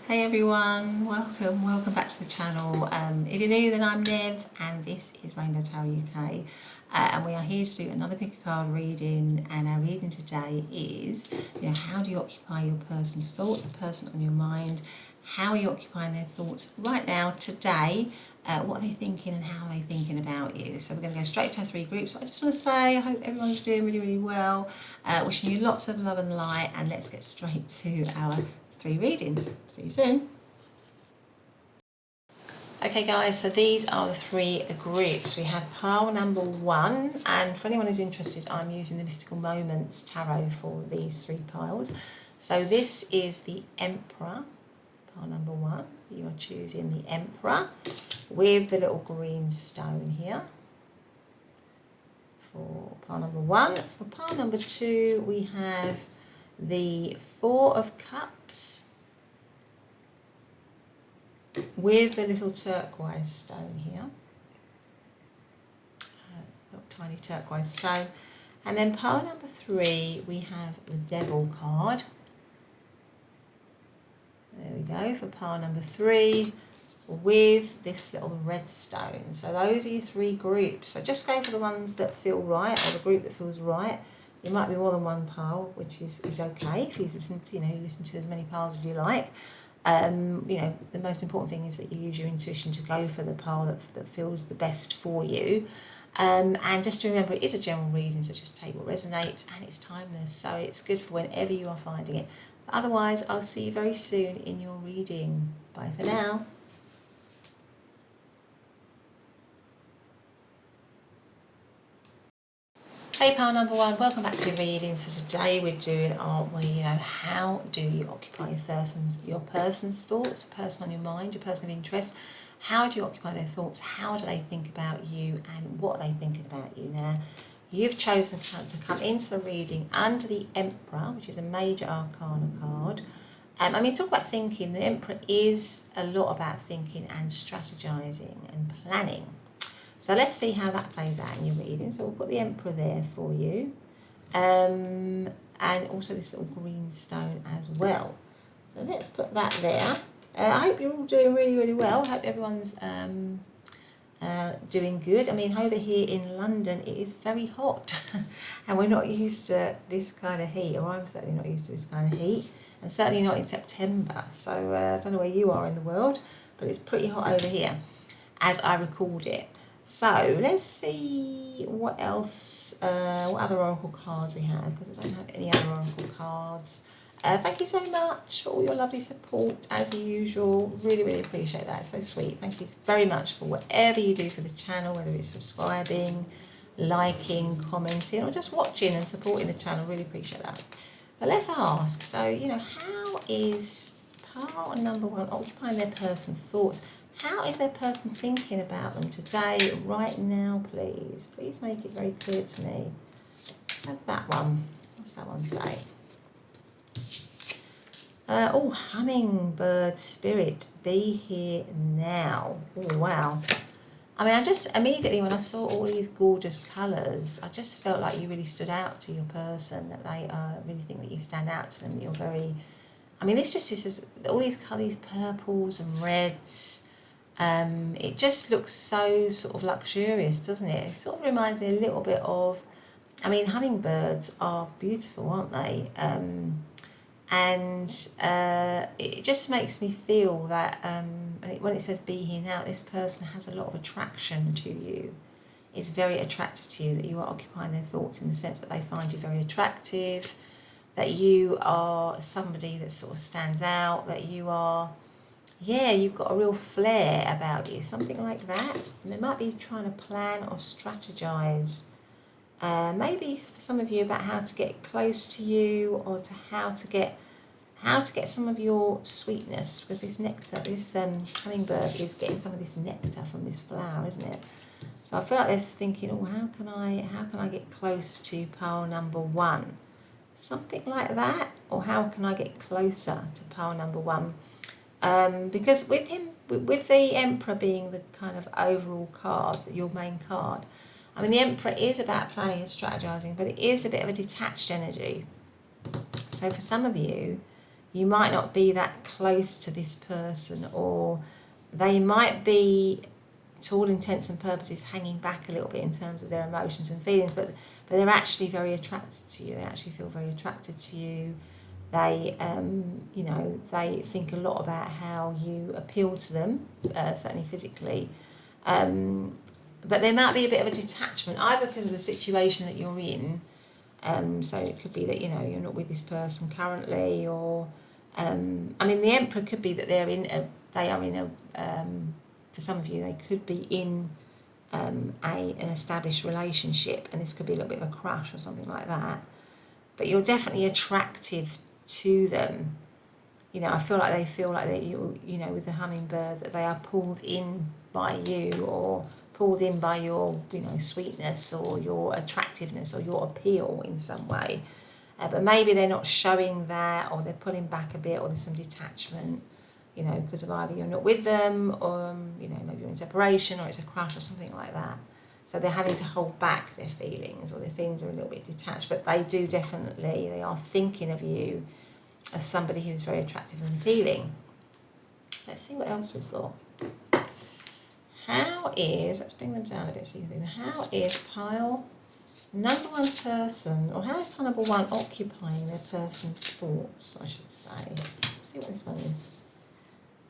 Hey everyone, welcome back to the channel. If you're new, then I'm Nev and this is Rainbow Tarot UK, and we are here to do another pick a card reading, and our reading today is, how do you occupy your person's thoughts, the person on your mind? How are you occupying their thoughts right now, today? What are they thinking and how are they thinking about you? So we're going to go straight to our three groups. I just want to say I hope everyone's doing really well. Wishing you lots of love and light, and let's get straight to our three readings. See you soon. Okay guys, so these are the three groups. We have pile number one, and for anyone who's interested, I'm using the Mystical Moments Tarot for these three piles. So this is the Emperor, pile number one. You are choosing the Emperor with the little green stone here for pile number one. For pile number two, we have the Four of Cups with the little turquoise stone here, little tiny turquoise stone. And then pile number three, we have the Devil card. There we go, for pile number three, with this little red stone. So those are your three groups. So just go for the ones that feel right, or the group that feels right. There might be more than one pile, which is okay if you listen to, you listen to as many piles as you like. The most important thing is that you use your intuition to go for the pile that feels the best for you. And just to remember, it is a general reading, so just take what resonates, and it's timeless, so it's good for whenever you are finding it. But otherwise, I'll see you very soon in your reading. Bye for now. Hey pile number one, welcome back to the reading. So today we're doing how do you occupy your person's thoughts, the person on your mind, your person of interest. How do you occupy their thoughts? How do they think about you, and what are they thinking about you? Now, you've chosen to come into the reading under the Emperor, which is a major arcana card. Talk about thinking. The Emperor is a lot about thinking and strategizing and planning. So let's see how that plays out in your reading. So we'll put the Emperor there for you. And also this little green stone as well. So let's put that there. I hope you're all doing really well. I hope everyone's doing good. Over here in London, it is very hot. And we're not used to this kind of heat, or I'm certainly not used to this kind of heat. And certainly not in September. So I don't know where you are in the world, but it's pretty hot over here as I record it. So let's see what else, what other oracle cards we have, because I don't have any other oracle cards. Thank you so much for all your lovely support, as usual. Really appreciate that. It's so sweet. Thank you very much for whatever you do for the channel, whether it's subscribing, liking, commenting, or just watching and supporting the channel. Really appreciate that. But let's ask, so, how is pile number one occupying their person's thoughts? How is their person thinking about them today, right now, please? Please make it very clear to me. Have that one. What's that one say? Hummingbird spirit, be here now. Oh, wow. I just immediately, when I saw all these gorgeous colours, I just felt like you really stood out to your person, that they really think that you stand out to them, that you're very... this is all these colours, these purples and reds. It just looks so sort of luxurious, doesn't it? It sort of reminds me a little bit of... hummingbirds are beautiful, aren't they? It just makes me feel that when it says be here now, this person has a lot of attraction to you. It's very attracted to you, that you are occupying their thoughts, in the sense that they find you very attractive, that you are somebody that sort of stands out, that you are, you've got a real flair about you, something like that. And they might be trying to plan or strategize, maybe for some of you, about how to get close to you, or to how to get some of your sweetness, because this nectar, this hummingbird is getting some of this nectar from this flower, isn't it? So I feel like they're thinking, how can I get close to pile number one? Something like that. Or how can I get closer to pile number one? Because with the Emperor being the kind of overall card, your main card, the Emperor is about planning and strategizing, but it is a bit of a detached energy. So for some of you, you might not be that close to this person, or they might be, to all intents and purposes, hanging back a little bit in terms of their emotions and feelings, but they're actually very attracted to you. They actually feel very attracted to you. They, they think a lot about how you appeal to them, certainly physically. But there might be a bit of a detachment, either because of the situation that you're in. So it could be that, you're not with this person currently, or, the Emperor could be that for some of you, they could be in an established relationship, and this could be a little bit of a crush or something like that. But you're definitely attractive to them. I feel like they feel like that with the hummingbird, that they are pulled in by you, or pulled in by your, sweetness, or your attractiveness, or your appeal in some way. But maybe they're not showing that, or they're pulling back a bit, or there's some detachment, because of either you're not with them, or, maybe you're in separation, or it's a crush or something like that. So they're having to hold back their feelings, or their feelings are a little bit detached, but they are thinking of you as somebody who's very attractive and appealing. Let's see what else we've got. Let's bring them down a bit so you can see, how is pile number one's person, or how is pile number one occupying their person's thoughts, I should say. Let's see what this one is.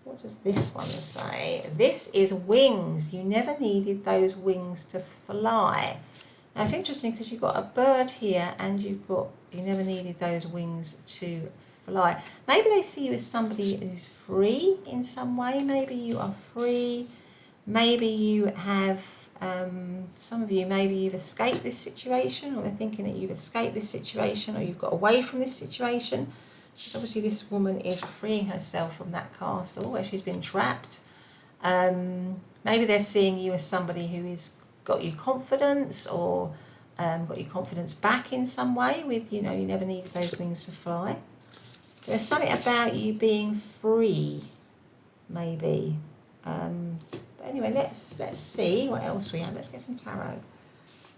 What does this one say? This is wings. You never needed those wings to fly. Now it's interesting because you've got a bird here, and you never needed those wings to fly. Maybe they see you as somebody who's free in some way. Maybe you are free. Maybe you have, some of you, maybe you've escaped this situation, or they're thinking that you've escaped this situation, or you've got away from this situation. So obviously this woman is freeing herself from that castle where she's been trapped. Maybe they're seeing you as somebody who has got you confidence, or got your confidence back in some way with, you never needed those wings to fly. There's something about you being free, maybe. But anyway, let's see what else we have. Let's get some tarot.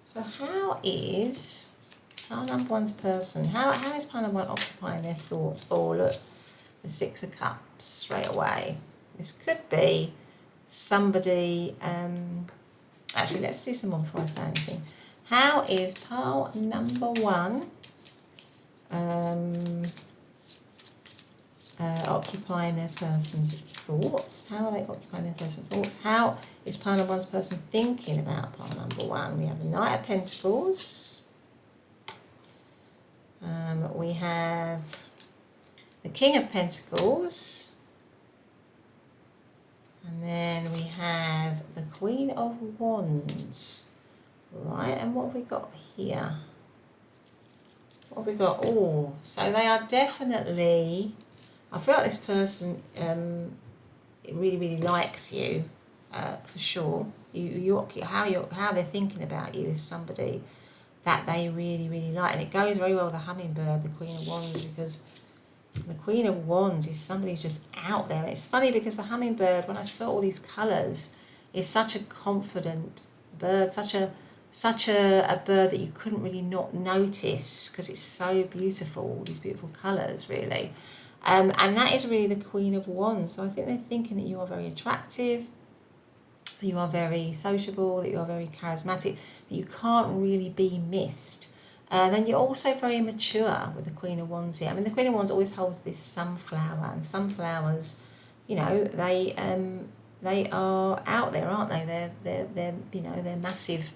So how is pile number one's person? How is pile number one occupying their thoughts? Oh, look, the Six of Cups straight away. This could be somebody. Actually, let's do some more before I say anything. How is pile number one occupying their person's thoughts? How are they occupying their person's thoughts? How is pile number one's person thinking about pile number one? We have the Knight of Pentacles. We have the King of Pentacles. And then we have the Queen of Wands. Right, and what have we got here? What have we got? Oh, so they are definitely, I feel like this person really, really likes you, for sure. How they're thinking about you is somebody that they really, really like. And it goes very well with the hummingbird, the Queen of Wands, because the Queen of Wands is somebody who's just out there. And it's funny because the hummingbird, when I saw all these colours, is such a confident bird, such a bird that you couldn't really not notice, because it's so beautiful, all these beautiful colours, really. And that is really the Queen of Wands. So I think they're thinking that you are very attractive, that you are very sociable, that you are very charismatic, that you can't really be missed. Then you're also very mature with the Queen of Wands here. I mean, the Queen of Wands always holds this sunflower, and sunflowers, they are out there, aren't they? They're massive,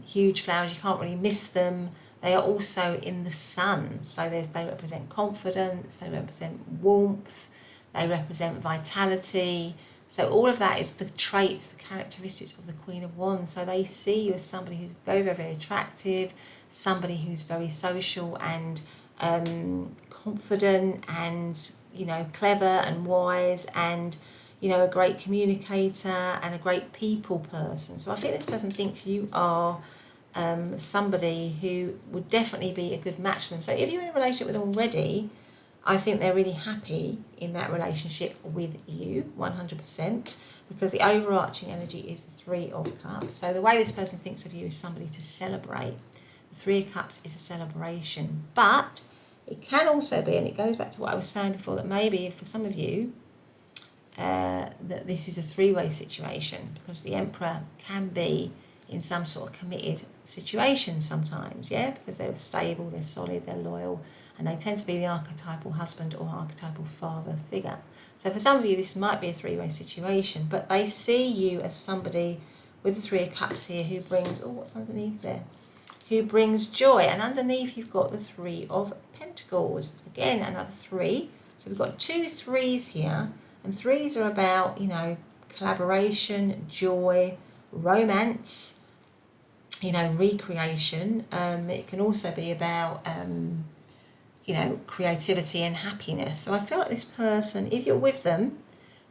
huge flowers. You can't really miss them. They are also in the sun, so they represent confidence, they represent warmth, they represent vitality. So all of that is the traits, the characteristics of the Queen of Wands. So they see you as somebody who's very, very, very attractive, somebody who's very social and confident, and clever and wise, and a great communicator and a great people person. So I think this person thinks you are somebody who would definitely be a good match for them. So if you're in a relationship with them already, I think they're really happy in that relationship with you, 100%, because the overarching energy is the Three of Cups. So the way this person thinks of you is somebody to celebrate. The Three of Cups is a celebration, but It can also be, and it goes back to what I was saying before, that maybe for some of you, that this is a three-way situation, because the Emperor can be in some sort of committed situation sometimes, yeah, because they're stable, they're solid, they're loyal, and they tend to be the archetypal husband or archetypal father figure. So for some of you, this might be a three-way situation, but they see you as somebody with the Three of Cups here who brings, oh, what's underneath there? Who brings joy. And underneath you've got the Three of Pentacles. Again, another three. So we've got 2 3s here, and threes are about, you know, collaboration, joy, romance, you know, recreation. It can also be about, you know, creativity and happiness. So I feel like this person, if you're with them,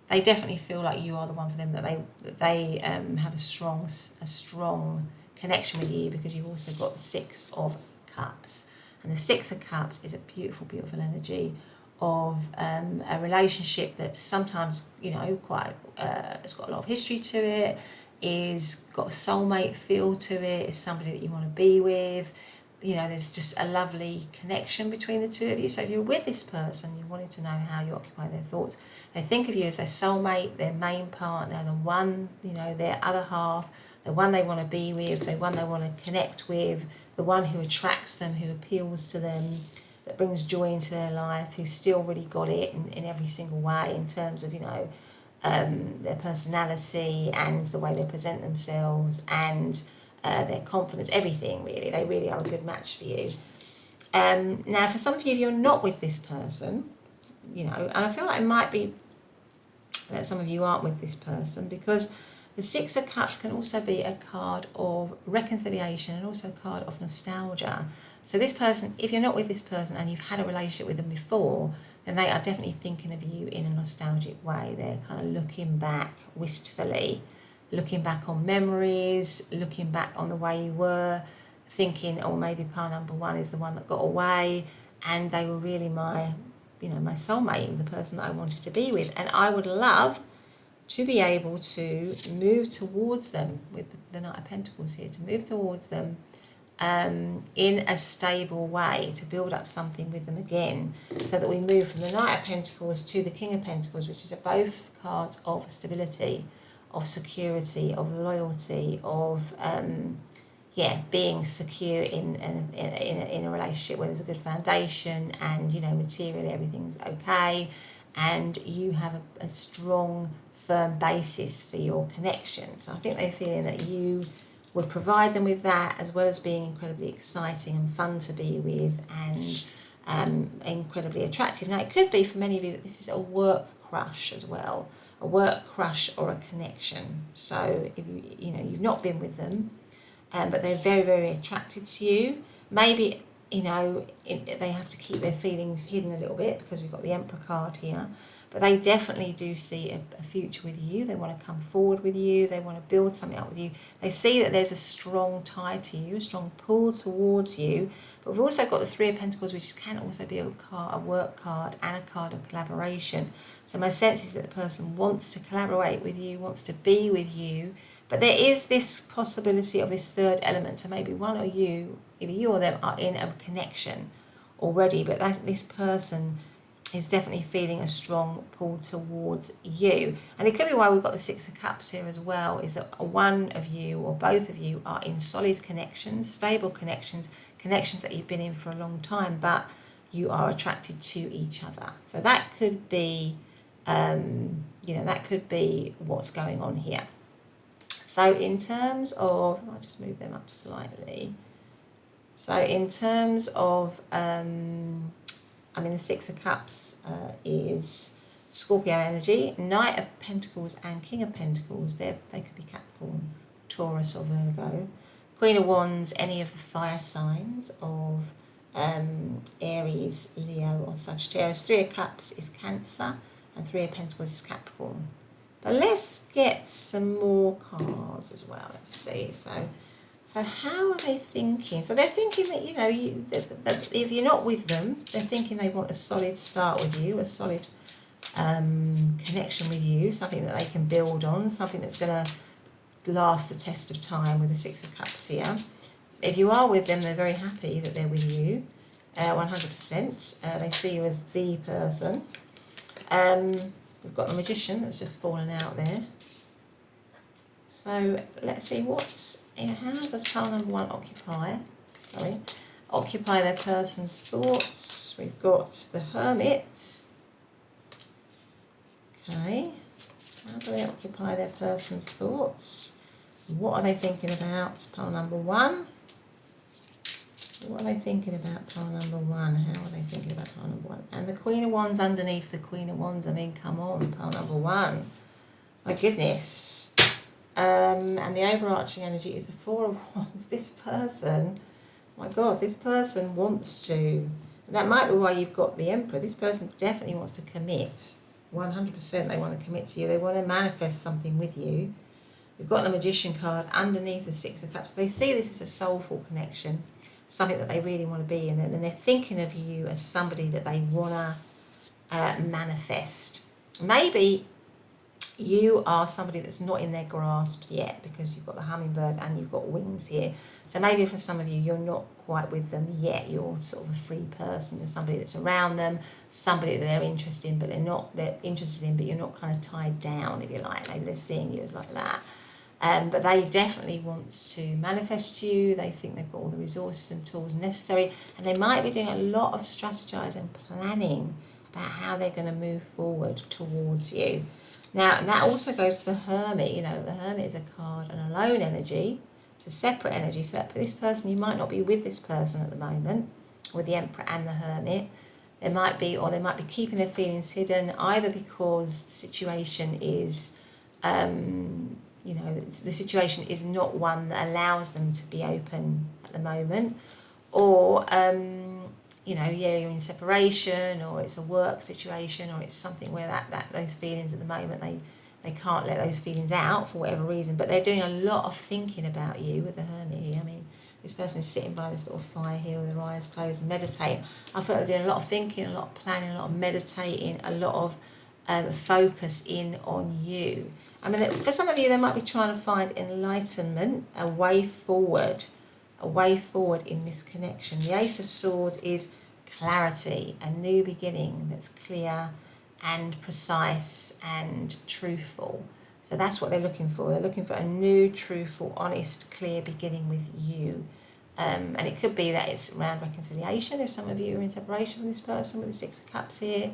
they definitely feel like you are the one for them, that they have a strong connection with you, because you've also got the Six of Cups. And the Six of Cups is a beautiful, beautiful energy of a relationship that's sometimes, you know, quite, it's got a lot of history to it, is got a soulmate feel to it, is somebody that you want to be with. You know, there's just a lovely connection between the two of you. So if you're with this person, you wanted to know how you occupy their thoughts. They think of you as their soulmate, their main partner, the one, you know, their other half, the one they want to be with, the one they want to connect with, the one who attracts them, who appeals to them, that brings joy into their life, who's still really got it in every single way in terms of, you know, their personality and the way they present themselves and their confidence, everything really. They really are a good match for you. Now, for some of you, if you're not with this person, you know, and I feel like it might be that some of you aren't with this person, because the Six of Cups can also be a card of reconciliation and also a card of nostalgia. So this person, if you're not with this person and you've had a relationship with them before, then they are definitely thinking of you in a nostalgic way. They're kind of looking back wistfully, looking back on memories, looking back on the way you were, thinking, oh, maybe pile number one is the one that got away, and they were really my, you know, my soulmate, the person that I wanted to be with. And I would love to be able to move towards them with the Knight of Pentacles here, to move towards them in a stable way, to build up something with them again, so that we move from the Knight of Pentacles to the King of Pentacles, which is both cards of stability, of security, of loyalty, of being secure in a relationship where there's a good foundation, and, you know, materially everything's okay, and you have a strong, firm basis for your connection. So I think they're feeling that you would provide them with that, as well as being incredibly exciting and fun to be with, and incredibly attractive. Now, it could be for many of you that this is a work crush as well, a work crush or a connection. So if you know, you've not been with them, but they're very, very attracted to you. Maybe, you know, they have to keep their feelings hidden a little bit, because we've got the Emperor card here. But they definitely do see a future with you. They want to come forward with you. They want to build something up with you. They see that there's a strong tie to you, a strong pull towards you. But we've also got the Three of Pentacles, which can also be a work card and a card of collaboration. So my sense is that the person wants to collaborate with you, wants to be with you. But there is this possibility of this third element. So maybe one of you, either you or them, are in a connection already. But this person is definitely feeling a strong pull towards you. And it could be why we've got the Six of Cups here as well, is that one of you or both of you are in solid connections, stable connections, connections that you've been in for a long time, but you are attracted to each other. So that could be, you know, that could be what's going on here. So in terms of, I'll just move them up slightly. So in terms of, I mean, the Six of Cups is Scorpio energy, Knight of Pentacles and King of Pentacles. They could be Capricorn, Taurus or Virgo. Queen of Wands, any of the fire signs of Aries, Leo or Sagittarius. Three of Cups is Cancer, and Three of Pentacles is Capricorn. But let's get some more cards as well. Let's see. So how are they thinking? So they're thinking that, you know, that if you're not with them, they're thinking they want a solid start with you, a solid connection with you, something that they can build on, something that's going to last the test of time with the Six of Cups here. If you are with them, they're very happy that they're with you. 100%. They see you as the person. We've got the Magician that's just fallen out there. So let's see how does pile number 1 occupy their person's thoughts. We've got the Hermit. Okay, how do they occupy their person's thoughts? What are they thinking about? Pile number 1. What are they thinking about pile number 1? How are they thinking about pile number 1? And the Queen of Wands underneath the Queen of Wands. I mean, come on, pile number 1. My goodness. And the overarching energy is the Four of Wands. This person, my God, this person wants to. And that might be why you've got the Emperor. This person definitely wants to commit. 100% they want to commit to you. They want to manifest something with you. We've got the Magician card underneath the Six of Cups. They see this as a soulful connection, something that they really want to be in, and they're thinking of you as somebody that they want to manifest. Maybe you are somebody that's not in their grasp yet because you've got the hummingbird and you've got wings here. So maybe for some of you, you're not quite with them yet. You're sort of a free person. You're somebody that's around them, somebody that they're interested in, but they're interested in, but you're not kind of tied down, if you like. Maybe they're seeing you as like that. But they definitely want to manifest you. They think they've got all the resources and tools necessary, and they might be doing a lot of strategizing, planning about how they're going to move forward towards you. Now, and that also goes to the Hermit. You know, the Hermit is a card, an alone energy. It's a separate energy. So that this person, you might not be with this person at the moment, with the Emperor and the Hermit. They might be keeping their feelings hidden, either because the situation is, the situation is not one that allows them to be open at the moment, or you're in separation, or it's a work situation, or it's something where that those feelings at the moment, they can't let those feelings out for whatever reason, but they're doing a lot of thinking about you with the Hermit here. I mean, this person is sitting by this little fire here with their eyes closed and meditating. I feel like they're doing a lot of thinking, a lot of planning, a lot of meditating, a lot of focus in on you. I mean, for some of you, they might be trying to find enlightenment, a way forward in this connection. The Ace of Swords is clarity, a new beginning that's clear and precise and truthful. So that's what they're looking for. They're looking for a new, truthful, honest, clear beginning with you. And it could be that it's around reconciliation, if some of you are in separation from this person with the Six of Cups here.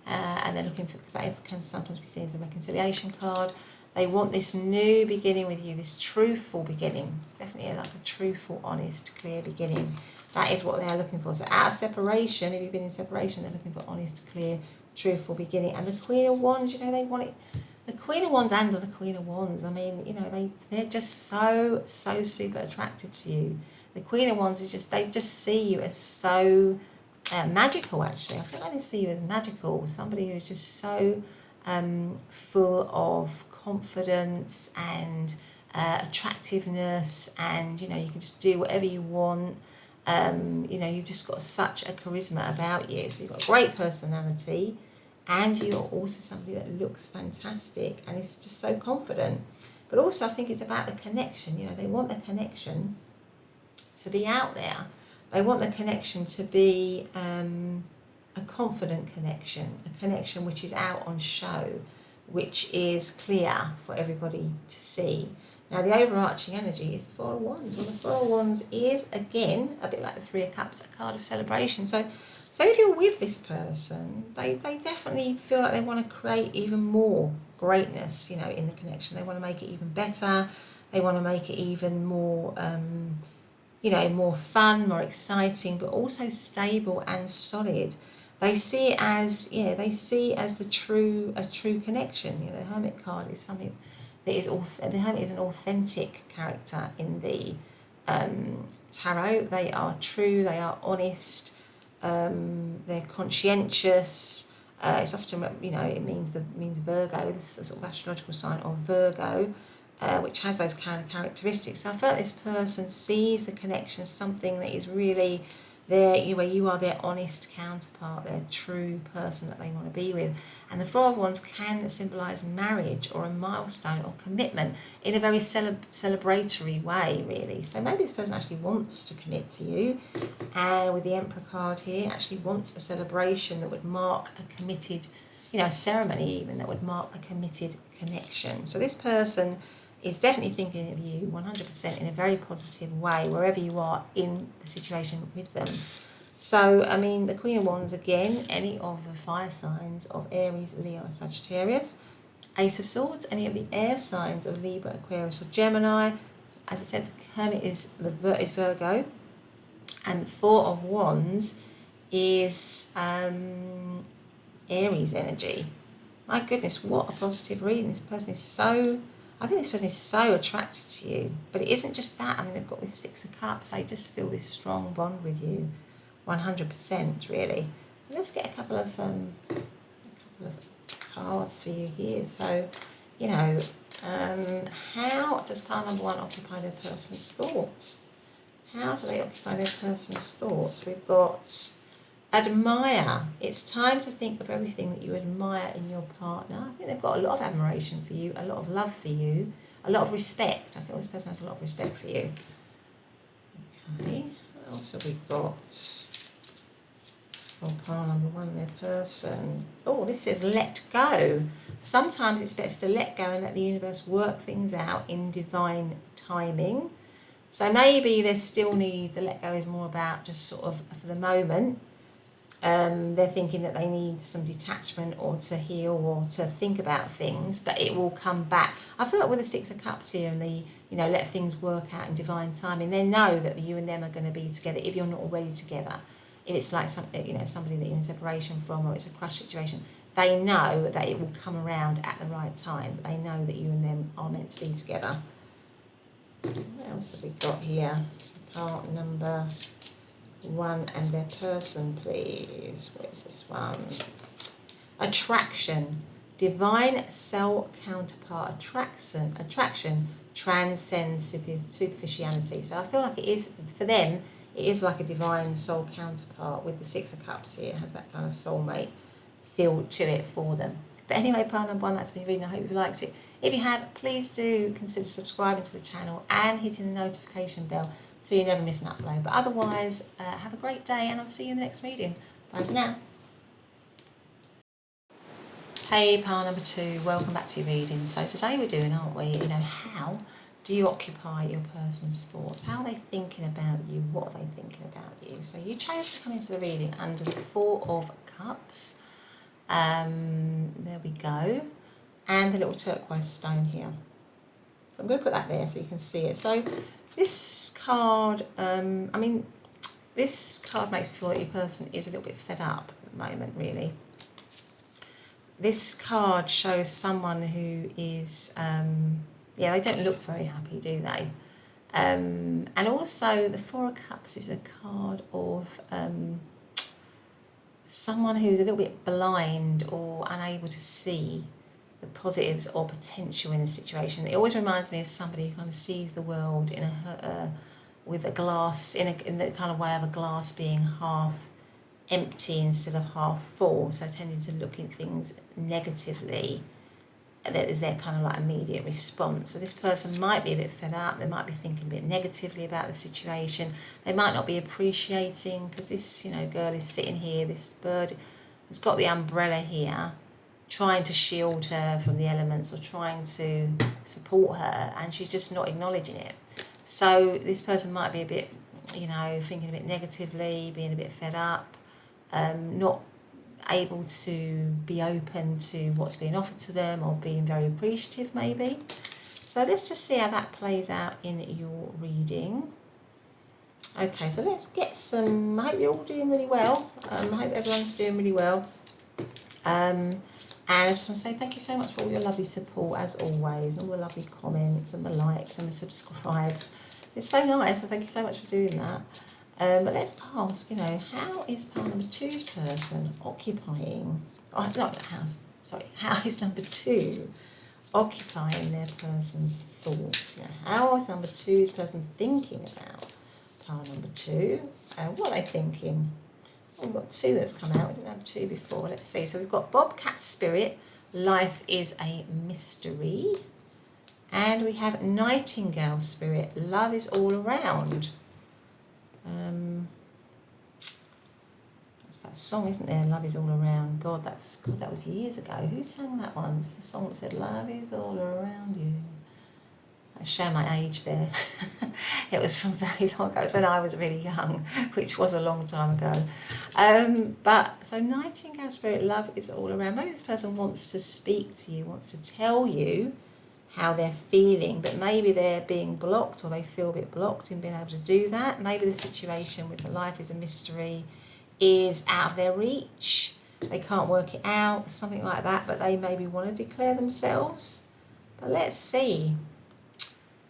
And they're looking for, because that can sometimes be seen as a reconciliation card. They want this new beginning with you, this truthful beginning. Definitely like a truthful, honest, clear beginning. That is what they are looking for. So out of separation, if you've been in separation, they're looking for honest, clear, truthful beginning. And the Queen of Wands, they want it. The Queen of Wands and the Queen of Wands, I mean, they're just so super attracted to you. The Queen of Wands is they just see you as so magical, actually. I feel like they see you as magical. Somebody who's just so full of confidence and attractiveness, and you can just do whatever you want. You've just got such a charisma about you. So you've got a great personality, and you're also somebody that looks fantastic and is just so confident. But also I think it's about the connection. They want the connection to be out there. They want the connection to be a confident connection, a connection which is out on show, which is clear for everybody to see. Now, the overarching energy is the Four of Wands. Well, the Four of Wands is, again, a bit like the Three of Cups, a card of celebration. So if you're with this person, they definitely feel like they want to create even more greatness, in the connection. They want to make it even better. They want to make it even more, more fun, more exciting, but also stable and solid. They see it as, a true connection. The Hermit card is something that is, the Hermit is an authentic character in the tarot. They are true, they are honest, they're conscientious. It's often, it means Virgo, this sort of astrological sign of Virgo, which has those kind of characteristics. So I feel like this person sees the connection as something that is really where you are their honest counterpart, their true person that they want to be with. And the Four of Wands can symbolise marriage or a milestone or commitment in a very celebratory way, really. So maybe this person actually wants to commit to you, and with the Emperor card here, actually wants a celebration that would mark a committed, a ceremony even that would mark a committed connection. So this person is definitely thinking of you 100% in a very positive way, wherever you are in the situation with them. So, I mean, the Queen of Wands, again, any of the fire signs of Aries, Leo, and Sagittarius. Ace of Swords, any of the air signs of Libra, Aquarius, or Gemini. As I said, the Hermit is Virgo. And the Four of Wands is Aries energy. My goodness, what a positive reading. I think this person is so attracted to you. But it isn't just that. I mean, they've got with Six of Cups. They just feel this strong bond with you. 100%, really. Let's get a couple of cards for you here. So, how does pile number 1 occupy their person's thoughts? How do they occupy their person's thoughts? We've got admire. It's time to think of everything that you admire in your partner. I think they've got a lot of admiration for you, a lot of love for you, a lot of respect. I feel this person has a lot of respect for you. Okay, what else have we got? For pile number 1, their person. Oh, this says let go. Sometimes it's best to let go and let the universe work things out in divine timing. So maybe there's still need, the let go is more about just sort of for the moment. They're thinking that they need some detachment or to heal or to think about things, but it will come back. I feel like with the Six of Cups here and the, let things work out in divine timing, they know that you and them are going to be together if you're not already together. If it's like somebody that you're in separation from, or it's a crush situation, they know that it will come around at the right time. They know that you and them are meant to be together. What else have we got here? Part number 1 and their person, please. Where's this one? Attraction. Divine soul counterpart. Attraction transcends superficiality. So I feel like it is, for them, it is like a divine soul counterpart with the Six of Cups here. It has that kind of soulmate feel to it for them. But anyway, pile number 1, that's been reading. I hope you've liked it. If you have, please do consider subscribing to the channel and hitting the notification bell so you never miss an upload. But otherwise, have a great day, and I'll see you in the next reading. Bye for now. Hey, pile number 2, welcome back to your reading. So today we're doing, aren't we, how do you occupy your person's thoughts? How are they thinking about you? What are they thinking about you? So you chose to come into the reading under the Four of Cups. There we go. And the little turquoise stone here. So I'm going to put that there so you can see it. So this card, this card makes me feel that your person is a little bit fed up at the moment, really. This card shows someone who is, they don't look very happy, do they? And also the Four of Cups is a card of someone who's a little bit blind or unable to see the positives or potential in a situation. It always reminds me of somebody who kind of sees the world in with a glass, in the kind of way of a glass being half empty instead of half full, so tending to look at things negatively. That is their kind of like immediate response. So this person might be a bit fed up, they might be thinking a bit negatively about the situation, they might not be appreciating, because this girl is sitting here, this bird has got the umbrella here, trying to shield her from the elements or trying to support her, and she's just not acknowledging it. So this person might be a bit, thinking a bit negatively, being a bit fed up, not able to be open to what's being offered to them, or being very appreciative maybe. So let's just see how that plays out in your reading. Okay, so let's get some, I hope you're all doing really well. I hope everyone's doing really well. And I just want to say thank you so much for all your lovely support as always, and all the lovely comments and the likes and the subscribes. It's so nice, so thank you so much for doing that. But let's ask, how is pile number 2's person occupying, how is number 2 occupying their person's thoughts? How is number 2's person thinking about pile number 2. What are they thinking? We've got 2 that's come out. We didn't have 2 before. Let's see. So we've got Bobcat Spirit. Life is a mystery. And we have Nightingale Spirit. Love is all around. That's that song, isn't there? Love is all around. God, that was years ago. Who sang that one? It's the song that said, "Love is all around you." I show my age there. It was from very long ago. It was when I was really young, which was a long time ago. But so Nightingale Spirit, love is all around. Maybe this person wants to speak to you, wants to tell you how they're feeling, but maybe they're being blocked, or they feel a bit blocked in being able to do that. Maybe the situation with the life is a mystery is out of their reach. They can't work it out, something like that, but they maybe want to declare themselves. But let's see.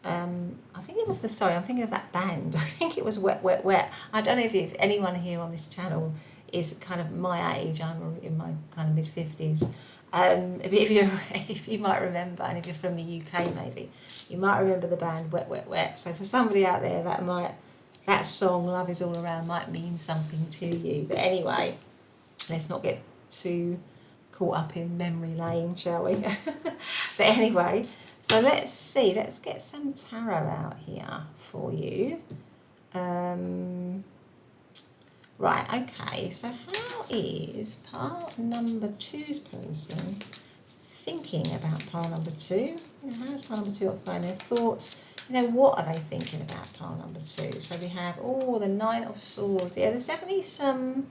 I think it was I'm thinking of that band. I think it was Wet, Wet, Wet. I don't know if anyone here on this channel is kind of my age. I'm in my kind of mid-50s. If you might remember, and if you're from the UK maybe, you might remember the band Wet, Wet, Wet. So for somebody out there, that song, Love is All Around, might mean something to you. But anyway, let's not get too caught up in memory lane, shall we? But anyway, so let's see, let's get some tarot out here for you. Right, okay, so how is pile number 2's person thinking about pile number 2? You know, how is pile number 2 occupying their thoughts? You know, what are they thinking about pile number 2? So we have, the 9 of Swords. Yeah, there's definitely some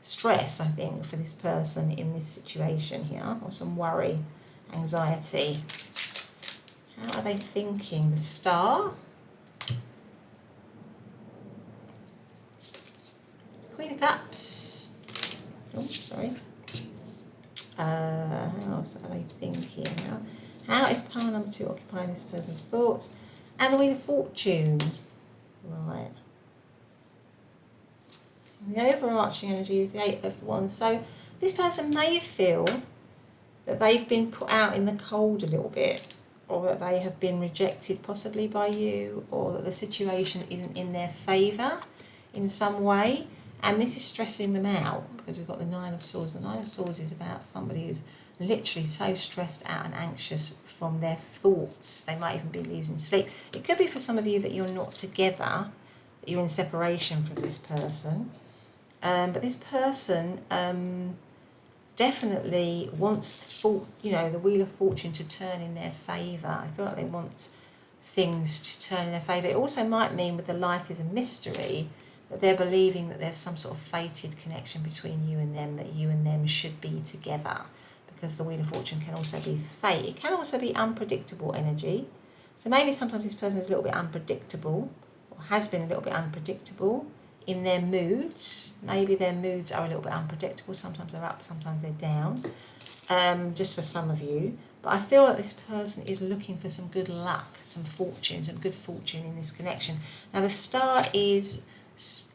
stress, I think, for this person in this situation here, or some worry, anxiety. How are they thinking? The Star. Queen of Cups. Oh, sorry. How else are they thinking? How is pile number 2 occupying this person's thoughts? And the Wheel of Fortune. Right. And the overarching energy is the 8 of Wands. So this person may feel that they've been put out in the cold a little bit, or that they have been rejected possibly by you, or that the situation isn't in their favour in some way. And this is stressing them out, because we've got the 9 of Swords. The 9 of Swords is about somebody who's literally so stressed out and anxious from their thoughts. They might even be losing sleep. It could be for some of you that you're not together, that you're in separation from this person. But this person definitely wants the Wheel of Fortune to turn in their favour. I feel like they want things to turn in their favour. It also might mean, with the life is a mystery, that they're believing that there's some sort of fated connection between you and them, that you and them should be together, because the Wheel of Fortune can also be fate. It can also be unpredictable energy. So maybe sometimes this person is a little bit unpredictable, or has been a little bit unpredictable in their moods. Maybe their moods are a little bit unpredictable. Sometimes they're up, sometimes they're down, just for some of you. But I feel that this person is looking for some good luck, some good fortune in this connection. Now the Star is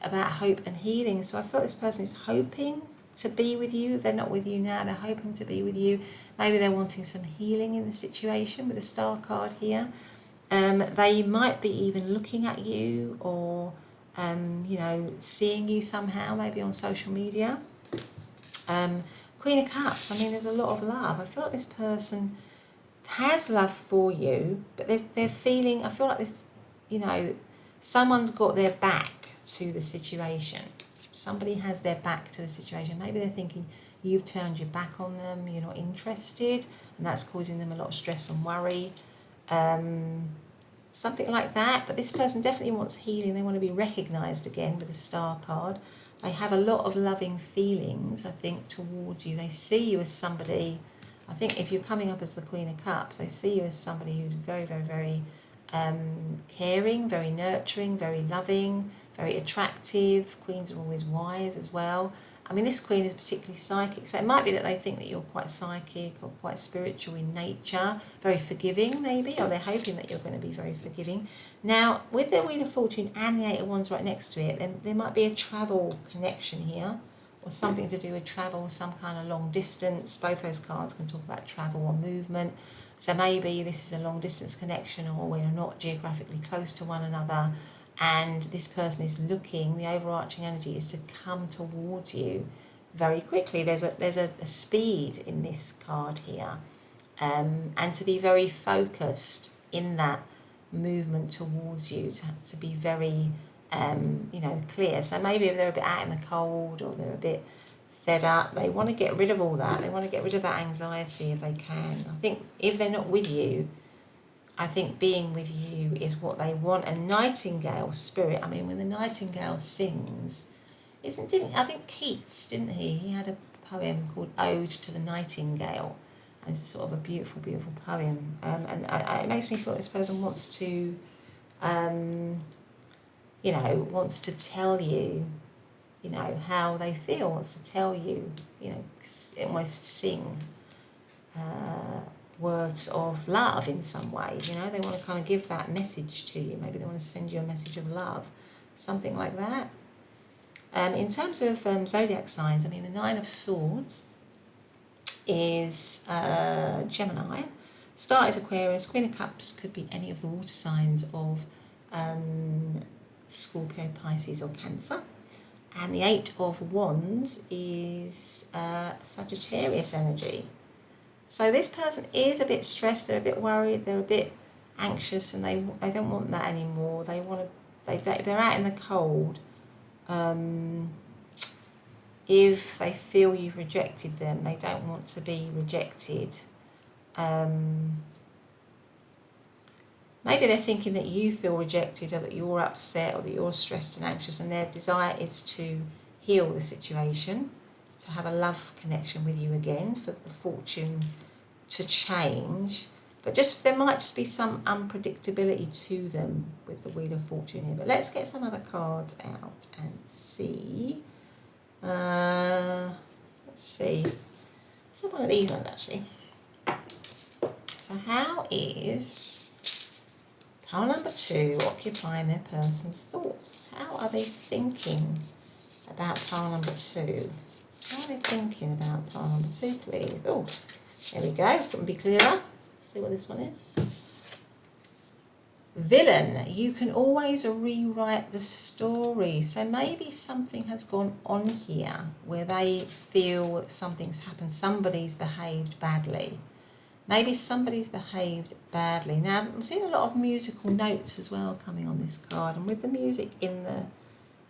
about hope and healing. So I feel this person is hoping to be with you. They're not with you now, they're hoping to be with you. Maybe they're wanting some healing in the situation with the Star card here. They might be even looking at you, or seeing you somehow, maybe on social media. Queen of Cups, I mean, there's a lot of love. I feel like this person has love for you, but they're feeling, I feel like this, someone's got their back to the situation. Somebody has their back to the situation. Maybe they're thinking you've turned your back on them, you're not interested, and that's causing them a lot of stress and worry. Something like that. But this person definitely wants healing. They want to be recognised again with the Star card. They have a lot of loving feelings, I think, towards you. They see you as somebody, I think if you're coming up as the Queen of Cups, they see you as somebody who's very, very, very caring, very nurturing, very loving, very attractive. Queens are always wise as well. I mean, this Queen is particularly psychic, so it might be that they think that you're quite psychic or quite spiritual in nature, very forgiving maybe, or they're hoping that you're going to be very forgiving. Now, with the Wheel of Fortune and the 8 of Wands right next to it, then there might be a travel connection here, or something to do with travel, some kind of long distance. Both those cards can talk about travel or movement. So maybe this is a long distance connection, or we're not geographically close to one another, and this person is looking, the overarching energy is to come towards you very quickly. There's a speed in this card here, and to be very focused in that movement towards you, to be very clear. So maybe if they're a bit out in the cold, or they're a bit fed up, they want to get rid of all that. They want to get rid of that anxiety if they can. I think if they're not with you, I think being with you is what they want. And nightingale spirit, I mean, when the nightingale sings, I think Keats, didn't he? He had a poem called Ode to the Nightingale. And it's sort of a beautiful, beautiful poem. And it makes me feel this person wants to, wants to tell you, how they feel, wants to tell you, almost sing words of love in some way. They want to kind of give that message to you. Maybe they want to send you a message of love, something like that. In terms of zodiac signs, I mean, the Nine of Swords is Gemini. Star is Aquarius. Queen of Cups could be any of the water signs of Scorpio, Pisces or Cancer. And the Eight of Wands is Sagittarius energy. So this person is a bit stressed, they're a bit worried, they're a bit anxious, and they don't want that anymore. If they're out in the cold, if they feel you've rejected them, they don't want to be rejected. Maybe they're thinking that you feel rejected, or that you're upset, or that you're stressed and anxious, and their desire is to heal the situation, to have a love connection with you again, for the fortune to change. But there might just be some unpredictability to them with the Wheel of Fortune here. But let's get some other cards out and see. Let's see. Let's have one of these ones, actually. So how is pile number 2 occupying their person's thoughts? How are they thinking about pile number 2? How are they thinking about pile number 2, please? Oh, there we go. Couldn't be clearer. Let's see what this one is. Villain. You can always rewrite the story. So maybe something has gone on here where they feel something's happened. Somebody's behaved badly. Maybe somebody's behaved badly. Now, I'm seeing a lot of musical notes as well coming on this card. And with the music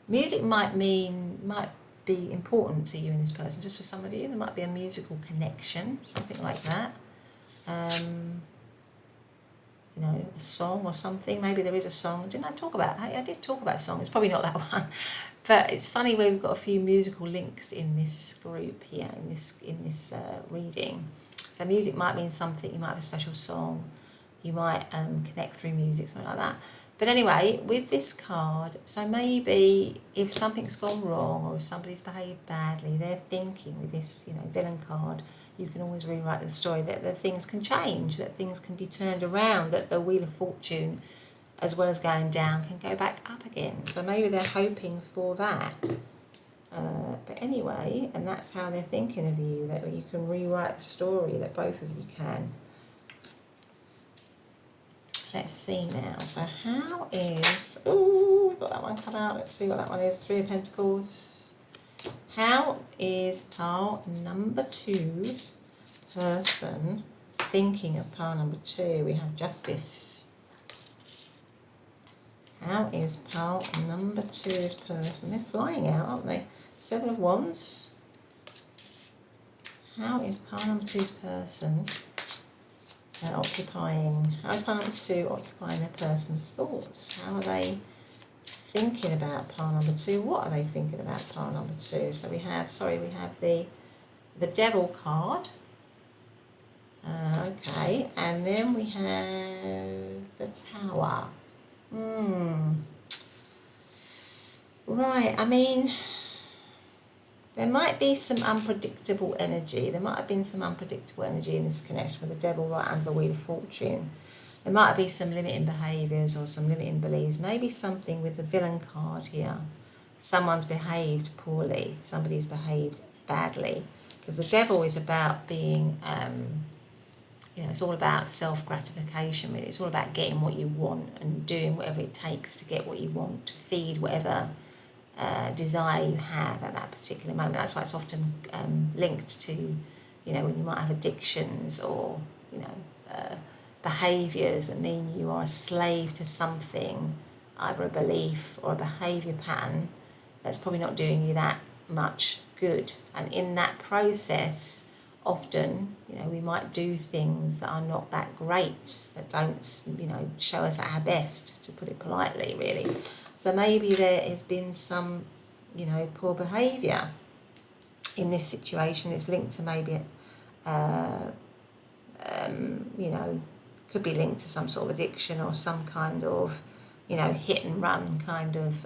music might be important to you in this person. Just for some of you, there might be a musical connection, something like that. A song or something. Maybe there is a song. Didn't I talk about that? I did talk about a song. It's probably not that one. But it's funny where we've got a few musical links in this group here, in this reading. So music might mean something. You might have a special song. You might connect through music, something like that. But anyway, with this card, so maybe if something's gone wrong, or if somebody's behaved badly, they're thinking with this, villain card, you can always rewrite the story, that things can change, that things can be turned around, that the Wheel of Fortune, as well as going down, can go back up again. So maybe they're hoping for that. But anyway, and that's how they're thinking of you, that you can rewrite the story, that both of you can. Let's see now. So how is... Oh, we've got that one come out. Let's see what that one is. 3 of Pentacles. How is pile number 2's person thinking of pile number 2? We have Justice. How is pile number 2's person? They're flying out, aren't they? 7 of Wands. How is pile number 2's person occupying? How is pile number 2 occupying their person's thoughts? How are they thinking about pile number 2? What are they thinking about pile number 2? So we have the Devil card. Okay, and then we have the Tower. Right, I mean, there might be some unpredictable energy. There might have been some unpredictable energy in this connection with the Devil right under the Wheel of Fortune. There might be some limiting behaviours or some limiting beliefs. Maybe something with the Villain card here. Someone's behaved poorly. Somebody's behaved badly. Because the Devil is about being, it's all about self-gratification, really. It's all about getting what you want and doing whatever it takes to get what you want, to feed whatever desire you have at that particular moment. That's why it's often linked to, when you might have addictions or, behaviours that mean you are a slave to something, either a belief or a behaviour pattern that's probably not doing you that much good. And in that process, often, we might do things that are not that great, that don't, show us at our best, to put it politely, really. So maybe there has been some, poor behaviour in this situation. It's linked to maybe, could be linked to some sort of addiction or some kind of, hit and run kind of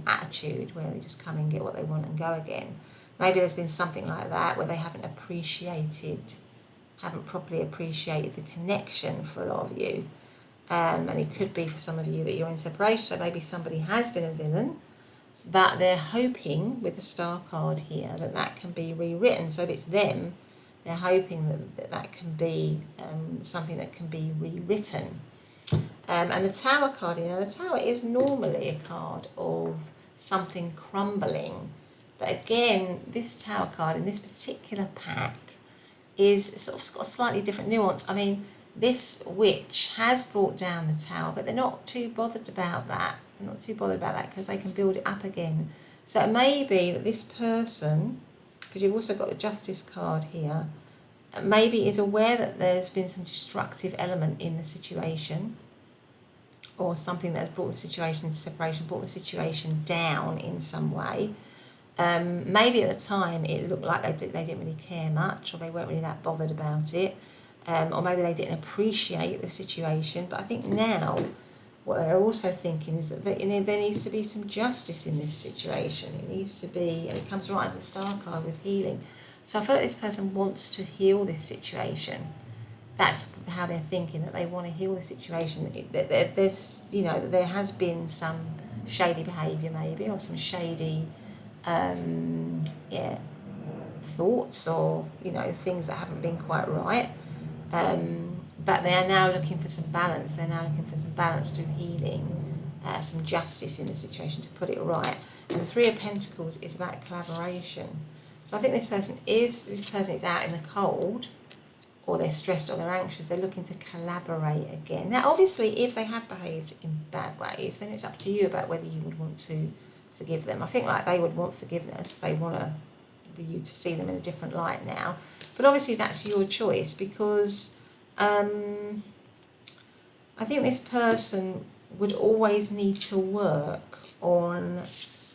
attitude where they just come and get what they want and go again. Maybe there's been something like that where they haven't properly appreciated the connection for a lot of you. And it could be for some of you that you're in separation, so maybe somebody has been a villain, but they're hoping, with the Star card here, that can be rewritten. So if it's them, they're hoping that can be something that can be rewritten. And the Tower card here, the Tower is normally a card of something crumbling. But again, this Tower card in this particular pack is sort of got a slightly different nuance. I mean, this witch has brought down the Tower, but they're not too bothered about that. They're not too bothered about that because they can build it up again. So it may be that this person, because you've also got the Justice card here, maybe is aware that there's been some destructive element in the situation, or something that has brought the situation into separation, brought the situation down in some way. Maybe at the time it looked like they didn't really care much, or they weren't really that bothered about it, or maybe they didn't appreciate the situation. But I think now what they're also thinking is that there needs to be some justice in this situation. It needs to be, and it comes right at the Star card with healing. So I feel like this person wants to heal this situation. That's how they're thinking, that they want to heal the situation. There's, there has been some shady behaviour maybe, or some shady thoughts, or things that haven't been quite right, but they are now looking for some balance. They're now looking for some balance through healing, some justice in the situation to put it right. And the Three of Pentacles is about collaboration. So I think this person is out in the cold, or they're stressed, or they're anxious. They're looking to collaborate again. Now obviously if they have behaved in bad ways, then it's up to you about whether you would want to forgive them. I think like they would want forgiveness. They want you to see them in a different light now. But obviously that's your choice, because I think this person would always need to work on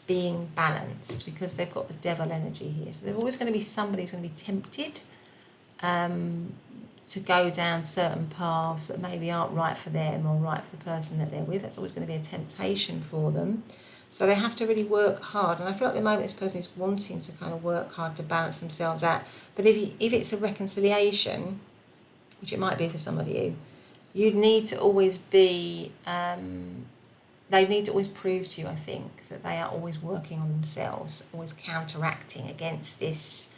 being balanced, because they've got the Devil energy here. So there's always going to be somebody who's going to be tempted to go down certain paths that maybe aren't right for them or right for the person that they're with. That's always going to be a temptation for them. So they have to really work hard. And I feel like at the moment this person is wanting to kind of work hard to balance themselves out. But if it's a reconciliation, which it might be for some of you, you'd need to always be, they need to always prove to you, I think, that they are always working on themselves, always counteracting against this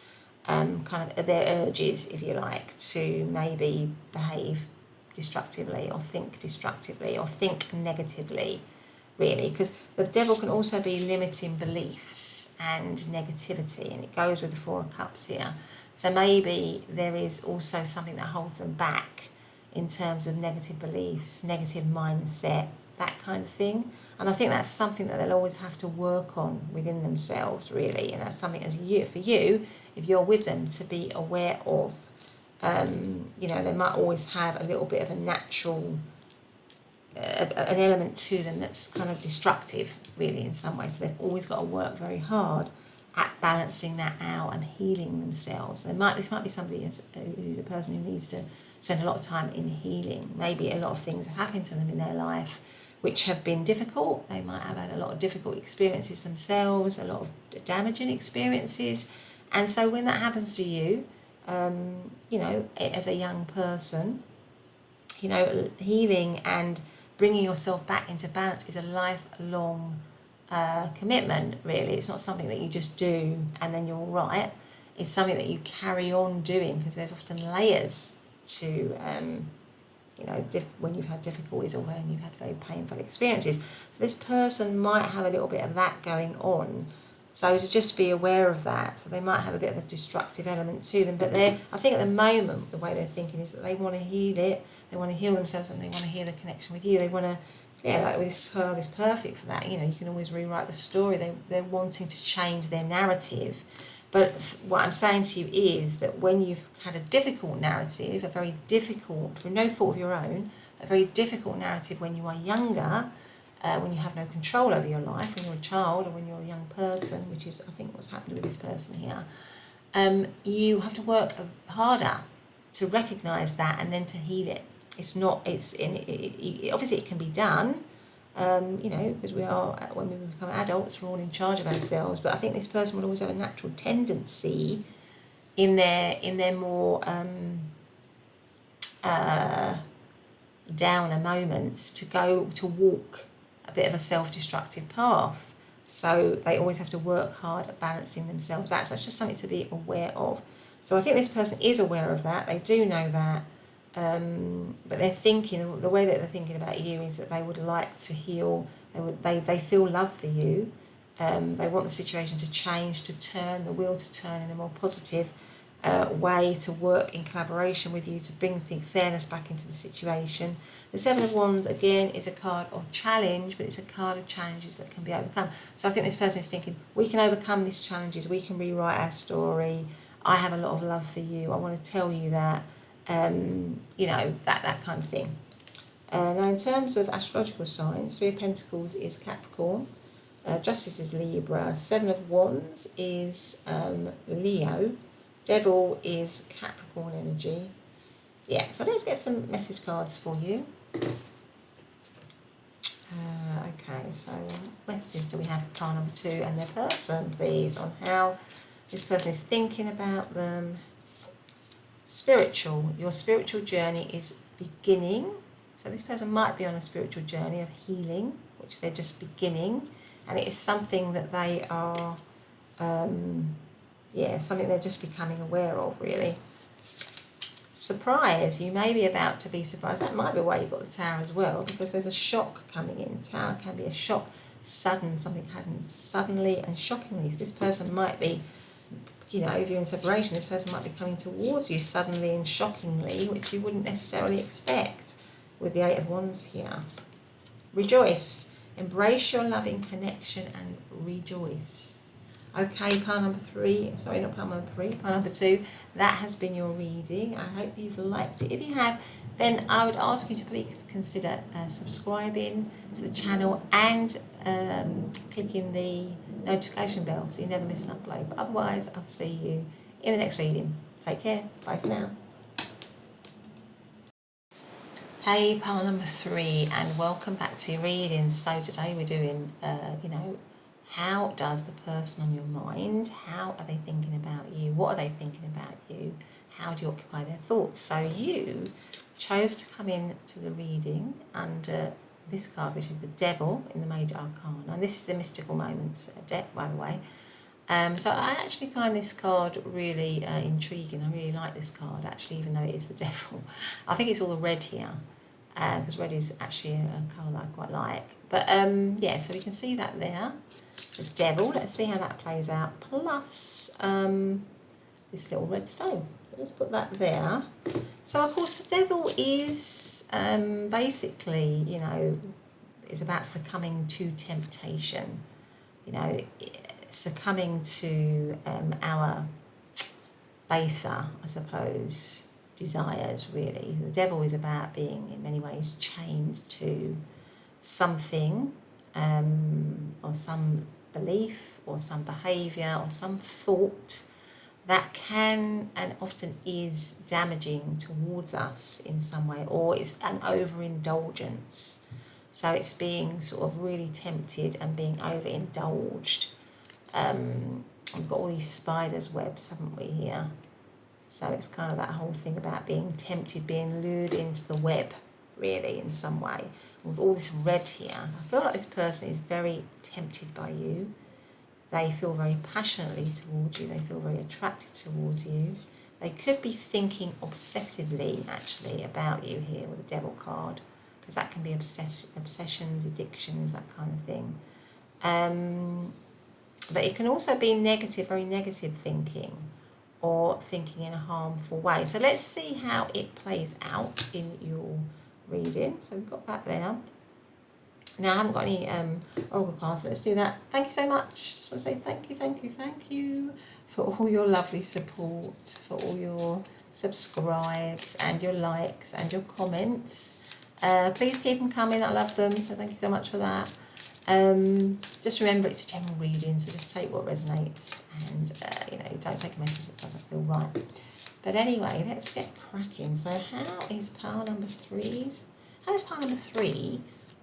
kind of their urges, if you like, to maybe behave destructively, or think destructively, or think negatively, really. Because the Devil can also be limiting beliefs and negativity, and it goes with the Four of Cups here. So maybe there is also something that holds them back in terms of negative beliefs, negative mindset, that kind of thing. And I think that's something that they'll always have to work on within themselves, really. And that's something for you, if you're with them, to be aware of. They might always have a little bit of a natural, an element to them that's kind of destructive, really, in some ways. So they've always got to work very hard at balancing that out and healing themselves. This might be somebody who's a person who needs to spend a lot of time in healing. Maybe a lot of things have happened to them in their life which have been difficult. They might have had a lot of difficult experiences themselves, a lot of damaging experiences. And so when that happens to you, as a young person, healing and bringing yourself back into balance is a lifelong commitment, really. It's not something that you just do and then you're all right. It's something that you carry on doing, because there's often layers to, when you've had difficulties or when you've had very painful experiences. So this person might have a little bit of that going on. So to just be aware of that. So they might have a bit of a destructive element to them, but I think at the moment, the way they're thinking is that they want to heal it, they want to heal themselves, and they want to heal the connection with you. They want to, like this card is perfect for that. You can always rewrite the story. They're wanting to change their narrative. But what I'm saying to you is that when you've had a difficult narrative, a very difficult, through no fault of your own, a very difficult narrative when you are younger, when you have no control over your life, when you're a child or when you're a young person, which is, I think, what's happened with this person here, you have to work harder to recognise that and then to heal it. Obviously it can be done, because when we become adults, we're all in charge of ourselves. But I think this person will always have a natural tendency in their more downer moments to walk a bit of a self-destructive path. So they always have to work hard at balancing themselves. That's just something to be aware of. So I think this person is aware of that. They do know that. But they're thinking, the way that they're thinking about you is that they would like to heal. They feel love for you. They want the situation to change, the wheel to turn in a more positive way, to work in collaboration with you, to bring fairness back into the situation. The Seven of Wands, again, is a card of challenge, but it's a card of challenges that can be overcome. So I think this person is thinking, we can overcome these challenges, we can rewrite our story. I have a lot of love for you. I want to tell you that. That kind of thing. Now, in terms of astrological signs, Three of Pentacles is Capricorn, Justice is Libra, Seven of Wands is Leo, Devil is Capricorn energy. Yeah, so let's get some message cards for you. Okay, so what messages do we have for pile number 2 and their person, please, on how this person is thinking about them. Spiritual. Your spiritual journey is beginning. So this person might be on a spiritual journey of healing, which they're just beginning. And it is something that they are, something they're just becoming aware of, really. Surprise. You may be about to be surprised. That might be why you've got the Tower as well, because there's a shock coming in. Tower can be a shock, something happened suddenly and shockingly. So this person might be, if you're in separation, this person might be coming towards you suddenly and shockingly, which you wouldn't necessarily expect with the Eight of Wands here. Rejoice. Embrace your loving connection and rejoice. Okay, pile number 3. Sorry, not pile number 3. Pile number 2. That has been your reading. I hope you've liked it. If you have, then I would ask you to please consider subscribing to the channel and clicking the notification bell so you never miss an upload. But otherwise, I'll see you in the next reading. Take care. Bye for now. Hey, pile number 3, and welcome back to your reading. So today we're doing, how does the person on your mind, how are they thinking about you? What are they thinking about you? How do you occupy their thoughts? So you chose to come in to the reading under this card, which is the Devil in the Major Arcana. And this is the Mystical Moments deck, by the way. So I actually find this card really intriguing. I really like this card, actually, even though it is the Devil. I think it's all the red here, because red is actually a colour that I quite like. But so we can see that there. The Devil, let's see how that plays out. Plus this little red stone. Let's put that there. So, of course, the Devil is basically, is about succumbing to temptation. Succumbing to our baser, I suppose, desires, really. The Devil is about being, in many ways, chained to something, or some belief, or some behaviour, or some thought that can and often is damaging towards us in some way, or it's an overindulgence. So it's being sort of really tempted and being overindulged. We've got all these spiders' webs, haven't we, here? So it's kind of that whole thing about being tempted, being lured into the web, really, in some way. With all this red here, I feel like this person is very tempted by you. They feel very passionately towards you. They feel very attracted towards you. They could be thinking obsessively, actually, about you here with the Devil card, because that can be obsessions, addictions, that kind of thing. But it can also be negative, very negative thinking, or thinking in a harmful way. So let's see how it plays out in your reading. So we've got that there. Now I haven't got any oracle cards, so let's do that. Thank you so much. Just want to say thank you for all your lovely support, for all your subscribes and your likes and your comments. Please keep them coming, I love them, so thank you so much for that. Just remember it's a general reading, so just take what resonates, and don't take a message that doesn't feel right. But anyway, let's get cracking. So how is pile number 3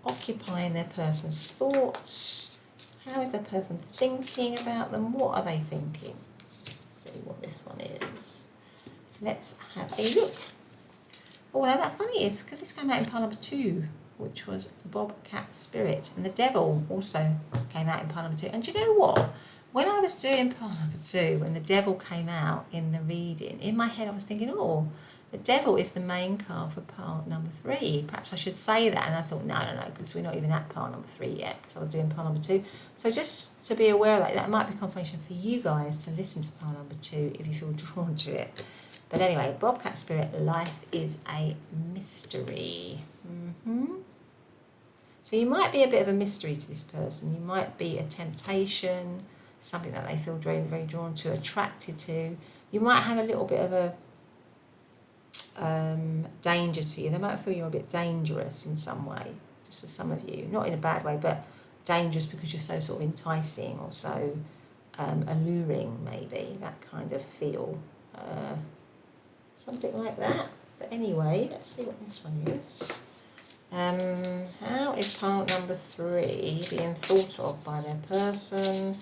occupying their person's thoughts? How is their person thinking about them? What are they thinking? Let's see what this one is. Let's have a look. Oh, now that funny is because this came out in pile number 2, which was Bobcat Spirit, and the Devil also came out in pile number 2. And do you know what? When I was doing pile number 2, when the Devil came out in the reading, in my head I was thinking, oh, the Devil is the main card for pile number 3. Perhaps I should say that. And I thought, no, because we're not even at pile number 3 yet, because I was doing pile number 2. So just to be aware of that, that might be confirmation for you guys to listen to pile number 2 if you feel drawn to it. But anyway, Bobcat Spirit, life is a mystery. So you might be a bit of a mystery to this person. You might be a temptation, something that they feel very drawn to, attracted to. You might have a little bit of a danger to you. They might feel you're a bit dangerous in some way, just for some of you. Not in a bad way, but dangerous because you're so sort of enticing or so alluring, maybe, that kind of feel. Something like that. But anyway, let's see what this one is. How is pile number 3 being thought of by their person?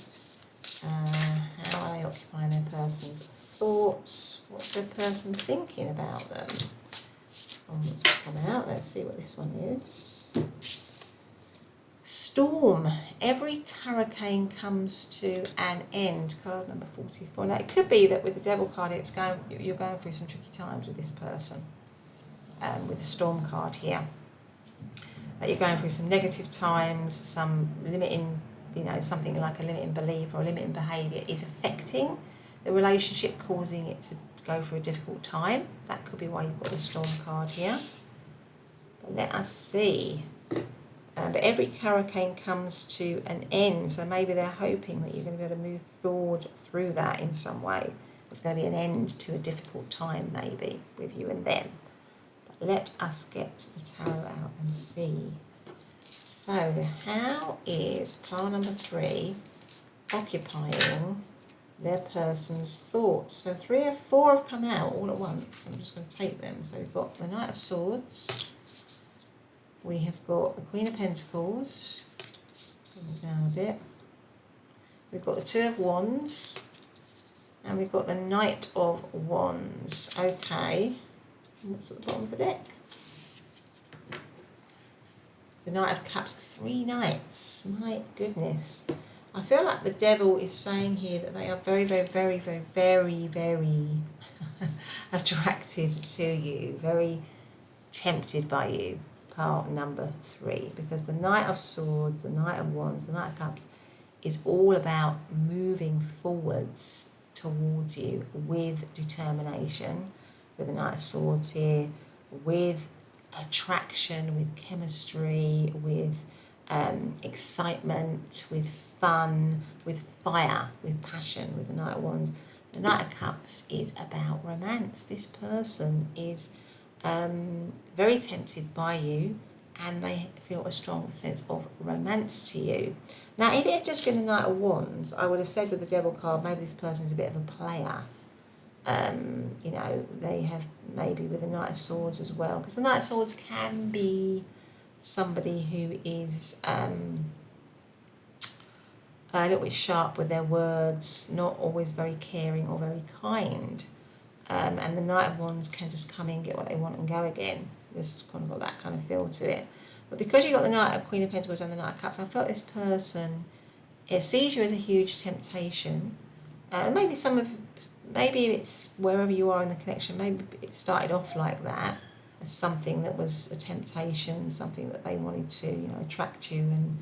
How are they occupying their person's thoughts? What's their person thinking about them? Let's come out. Let's see what this one is. Storm. Every hurricane comes to an end. Card number 44. Now it could be that with the Devil card, you're going through some tricky times with this person. With the Storm card here, that you're going through some negative times, some limiting, something like a limiting belief or a limiting behaviour is affecting the relationship, causing it to go through a difficult time. That could be why you've got the Storm card here. But let us see. But every hurricane comes to an end, so maybe they're hoping that you're going to be able to move forward through that in some way. There's going to be an end to a difficult time, maybe, with you and them. But let us get the tarot out and see. So, how is pile number 3 occupying their person's thoughts? So 3 or 4 have come out all at once. I'm just going to take them. So we've got the Knight of Swords. We have got the Queen of Pentacles, down a bit. We've got the Two of Wands, and we've got the Knight of Wands. Okay, and what's at the bottom of the deck? The Knight of Cups, 3 knights. My goodness. I feel like the Devil is saying here that they are very attracted to you, very tempted by you. Pile number 3, because the Knight of Swords, the Knight of Wands, the Knight of Cups is all about moving forwards towards you with determination, with the Knight of Swords here, with attraction, with chemistry, with excitement, with fun, with fire, with passion, with the Knight of Wands. The Knight of Cups is about romance. This person is very tempted by you, and they feel a strong sense of romance to you. Now, if it had just been the Knight of Wands, I would have said with the Devil card, maybe this person is a bit of a player. They have maybe with the Knight of Swords as well, because the Knight of Swords can be somebody who is a little bit sharp with their words, not always very caring or very kind. And the Knight of Wands can just come in, get what they want and go again. This kind of got that kind of feel to it. But because you got the Knight of Queen of Pentacles and the Knight of Cups, I felt this person sees you as a huge temptation. Maybe some of maybe it's wherever you are in the connection, maybe it started off like that, as something that was a temptation, something that they wanted to, attract you and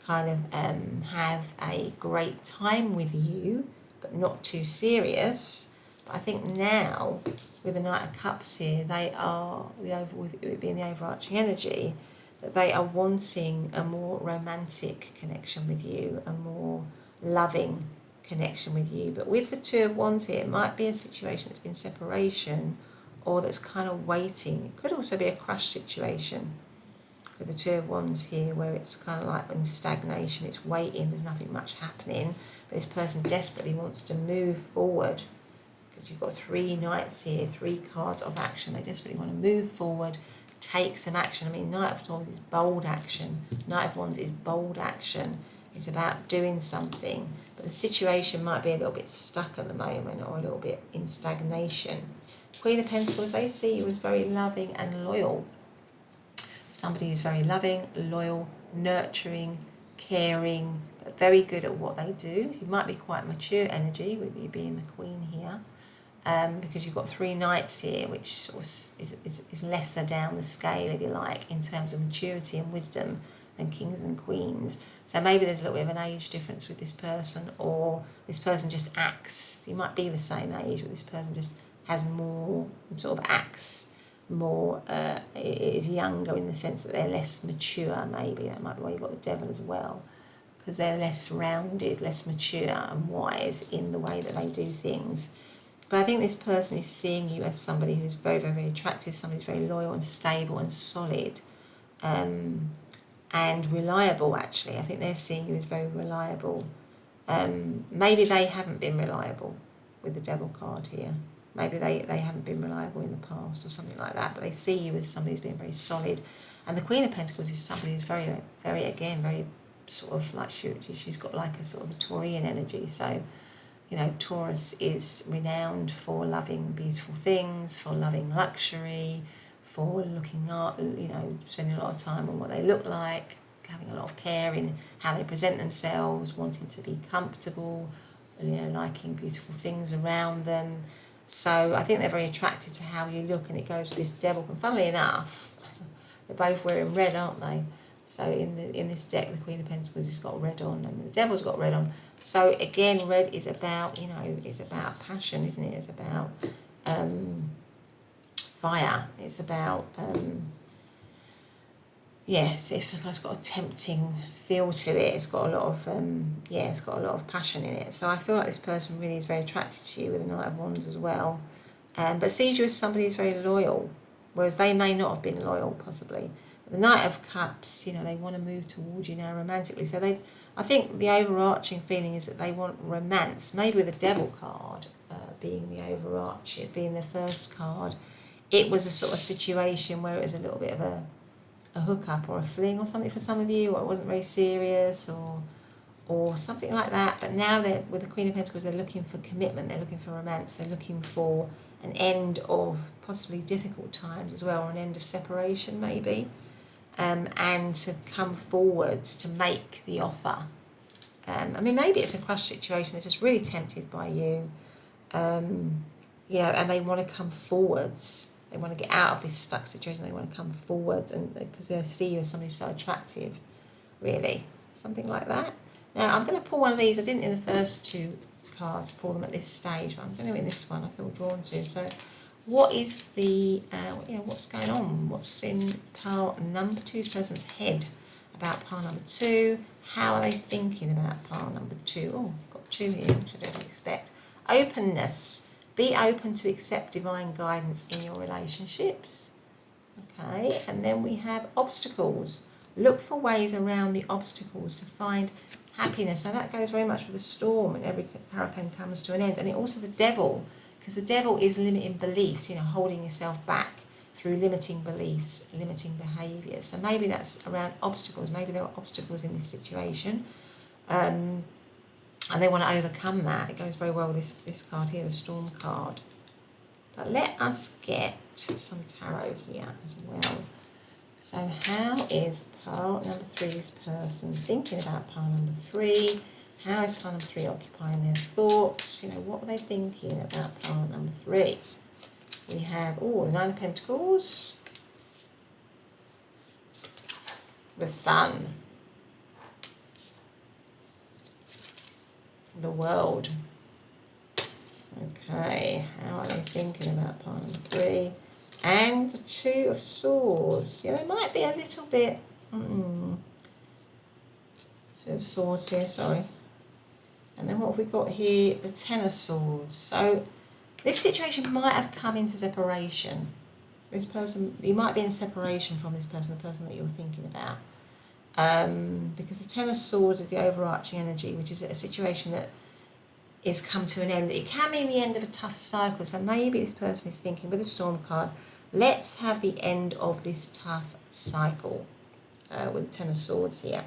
kind of have a great time with you, but not too serious. But I think now, with the Knight of Cups here, they are, with it being the overarching energy, that they are wanting a more romantic connection with you, a more loving connection with you. But with the Two of Wands here, it might be a situation that's been separation, or that's kind of waiting. It could also be a crush situation with the Two of Wands here, where it's kind of like in stagnation, it's waiting, there's nothing much happening, but this person desperately wants to move forward, because you've got 3 knights here, 3 cards of action. They desperately want to move forward, take some action. I mean, Knight of Swords is bold action, Knight of Wands is bold action. It's about doing something, but the situation might be a little bit stuck at the moment, or a little bit in stagnation. Queen of Pentacles, they see you as very loving and loyal. Somebody who's very loving, loyal, nurturing, caring, but very good at what they do. You might be quite mature energy with you being the Queen here, because you've got 3 knights here, which sort of is lesser down the scale, if you like, in terms of maturity and wisdom than kings and queens. So maybe there's a little bit of an age difference with this person, or this person just acts, you might be the same age, but this person just has more sort of acts more, is younger in the sense that they're less mature. Maybe that might be why you've got the Devil as well, because they're less rounded, less mature and wise in the way that they do things. But I think this person is seeing you as somebody who's very, very, very attractive, somebody who's very loyal and stable and solid, and reliable. Actually, I think they're seeing you as very reliable. Maybe they haven't been reliable with the Devil card here. Maybe they haven't been reliable in the past or something like that, but they see you as somebody who's been very solid. And the Queen of Pentacles is somebody who's very, very, again, very sort of like, she's got like a sort of a Taurian energy. So, Taurus is renowned for loving beautiful things, for loving luxury, for looking at, spending a lot of time on what they look like, having a lot of care in how they present themselves, wanting to be comfortable, liking beautiful things around them. So I think they're very attracted to how you look, and it goes with this Devil. And funnily enough, they're both wearing red, aren't they? So in this deck, the Queen of Pentacles has got red on, and the Devil's got red on. So again, red is about, it's about passion, isn't it? It's about fire. It's about it's got a tempting feel to it. It's got a lot of it's got a lot of passion in it. So I feel like this person really is very attracted to you with the Knight of Wands as well, but sees you as somebody who's very loyal, whereas they may not have been loyal possibly. But the Knight of Cups, they want to move towards you now romantically. So I think the overarching feeling is that they want romance. Maybe with the Devil card being the overarching, being the first card, it was a sort of situation where it was a little bit of a hookup or a fling or something for some of you, or it wasn't very serious, or something like that. But now they're with the Queen of Pentacles, they're looking for commitment, they're looking for romance, they're looking for an end of possibly difficult times as well, or an end of separation maybe, and to come forwards to make the offer. Maybe it's a crush situation, they're just really tempted by you, and they want to come forwards. They want to get out of this stuck situation. They want to come forwards, and because they see you as somebody so attractive, really, something like that. Now I'm going to pull one of these. I didn't in the first 2 cards pull them at this stage, but I'm going to in this one. I feel drawn to. So, what is the what's going on? What's in pile number 2's person's head about pile number 2? How are they thinking about pile number 2? Oh, I've got 2 here, which I don't expect. Openness. Be open to accept divine guidance in your relationships. Okay, and then we have obstacles. Look for ways around the obstacles to find happiness. Now that goes very much with the storm, and every hurricane comes to an end. And it also the Devil, because the Devil is limiting beliefs, holding yourself back through limiting beliefs, limiting behaviours. So maybe that's around obstacles. Maybe there are obstacles in this situation. And they want to overcome that. It goes very well with this card here, the Storm card. But let us get some tarot here as well. So how is pile number 3's person thinking about pile number 3? How is pile number 3 occupying their thoughts? You know, what are they thinking about pile number 3? We have, the Nine of Pentacles, the Sun, the World. Okay, how are they thinking about pile number 3? And the Two of Swords. Yeah, they might be a little bit... Two of Swords here, sorry. And then what have we got here? The Ten of Swords. So this situation might have come into separation. This person, you might be in separation from this person, the person that you're thinking about. Because the Ten of Swords is the overarching energy, which is a situation that is come to an end. It can mean the end of a tough cycle. So maybe this person is thinking, with the Storm card, let's have the end of this tough cycle with the Ten of Swords here.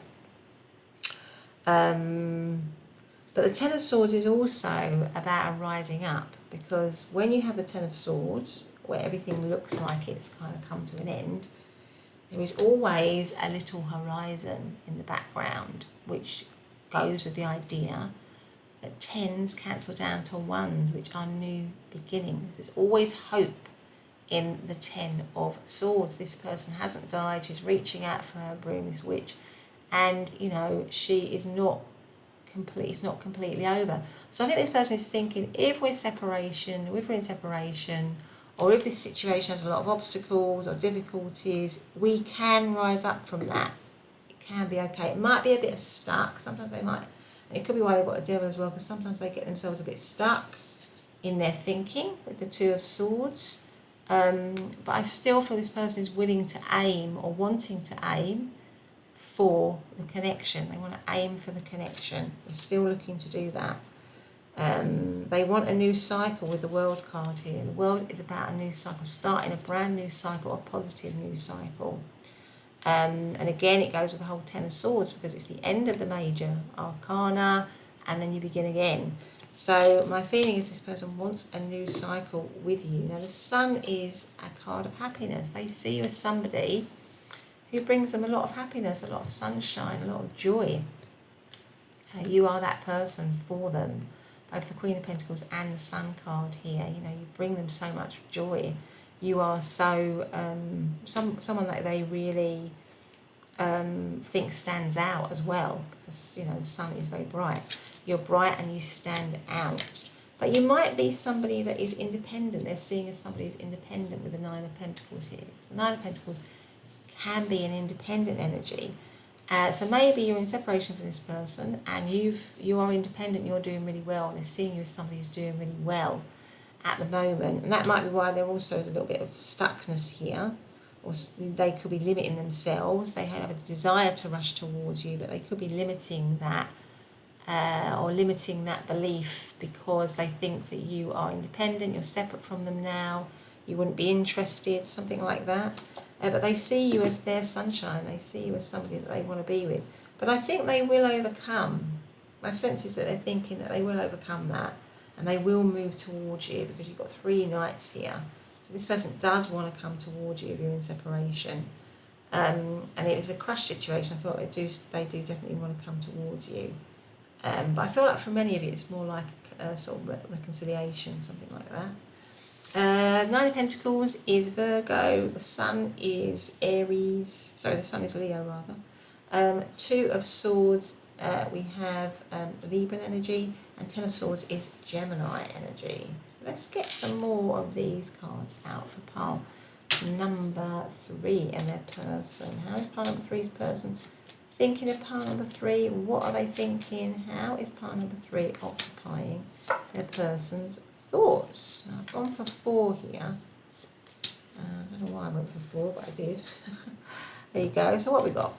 But the Ten of Swords is also about a rising up, because when you have the Ten of Swords, where everything looks like it's kind of come to an end, there is always a little horizon in the background, which goes with the idea that tens cancel down to ones, which are new beginnings. There's always hope in the Ten of Swords. This person hasn't died, she's reaching out for her broom, this witch, and you know, she is not it's not completely over. So I think this person is thinking, if we're in separation, or if this situation has a lot of obstacles or difficulties, we can rise up from that. It can be okay. It might be a bit stuck. Sometimes they might, and it could be why they've got a devil as well, because sometimes they get themselves a bit stuck in their thinking with the Two of Swords. But I still feel this person is willing to aim, or wanting to aim, for the connection. They want to aim for the connection. They're still looking to do that. They want a new cycle with the World card here. The World is about a new cycle, starting a brand new cycle, a positive new cycle. And again, it goes with the whole Ten of Swords, because it's the end of the major arcana, and then you begin again. So my feeling is this person wants a new cycle with you. Now the Sun is a card of happiness. They see you as somebody who brings them a lot of happiness, a lot of sunshine, a lot of joy. You are that person for them. Both the Queen of Pentacles and the Sun card here, you know, you bring them so much joy. You are so, someone that they really think stands out as well, because, you know, the Sun is very bright. You're bright and you stand out. But you might be somebody that is independent. They're seeing as somebody who's independent with the Nine of Pentacles here. Because the Nine of Pentacles can be an independent energy. So maybe you're in separation from this person and you are independent, you're doing really well, and they're seeing you as somebody who's doing really well at the moment. And that might be why there also is a little bit of stuckness here, or they could be limiting themselves. They have a desire to rush towards you, but they could be limiting that or limiting that belief, because they think that you are independent, you're separate from them now, you wouldn't be interested, something like that. But they see you as their sunshine. They see you as somebody that they want to be with. But I think they will overcome. My sense is that they're thinking that they will overcome that, and they will move towards you, because you've got 3 knights here. So this person does want to come towards you if you're in separation. And if it's a crush situation, I feel like they do definitely want to come towards you. But I feel like for many of you, it's more like a sort of reconciliation, something like that. Nine of Pentacles is Virgo, the Sun is Aries, sorry, the Sun is Leo rather. Two of Swords, we have Libra energy, and Ten of Swords is Gemini energy. So let's get some more of these cards out for pile number 3 and their person. How is pile number 3's person thinking of pile number 3? What are they thinking? How is pile number 3 occupying their person's thoughts? Now, I've gone for 4 here. I don't know why I went for 4, but I did. There you go. So what we got?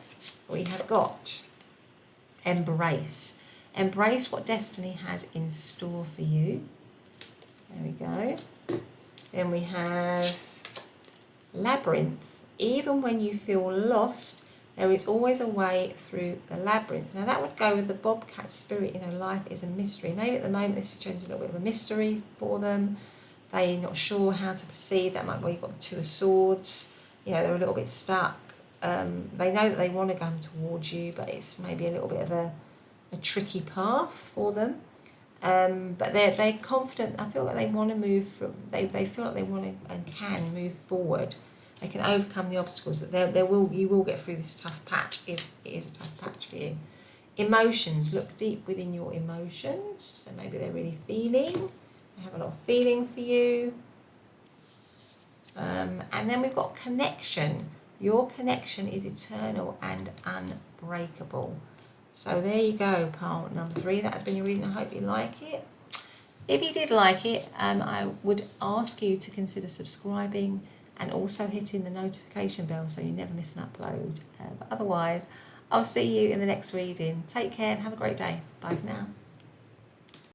We have got embrace. Embrace what destiny has in store for you. There we go. Then we have labyrinth. Even when you feel lost, there is always a way through the labyrinth. Now that would go with the Bobcat spirit, you know, life is a mystery. Maybe at the moment this situation is a little bit of a mystery for them. They're not sure how to proceed. That might be where you've got the Two of Swords. You know, they're a little bit stuck. They know that they want to come towards you, but it's maybe a little bit of a a tricky path for them. But they're confident. I feel like they want to move from. They feel like they want to and can move forward. They can overcome the obstacles. That you will get through this tough patch if it is a tough patch for you. Emotions. Look deep within your emotions. So maybe they're really feeling. They have a lot of feeling for you. And then we've got connection. Your connection is eternal and unbreakable. So there you go, pile number 3. That has been your reading. I hope you like it. If you did like it, I would ask you to consider subscribing and also hitting the notification bell so you never miss an upload. But otherwise, I'll see you in the next reading. Take care and have a great day. Bye for now.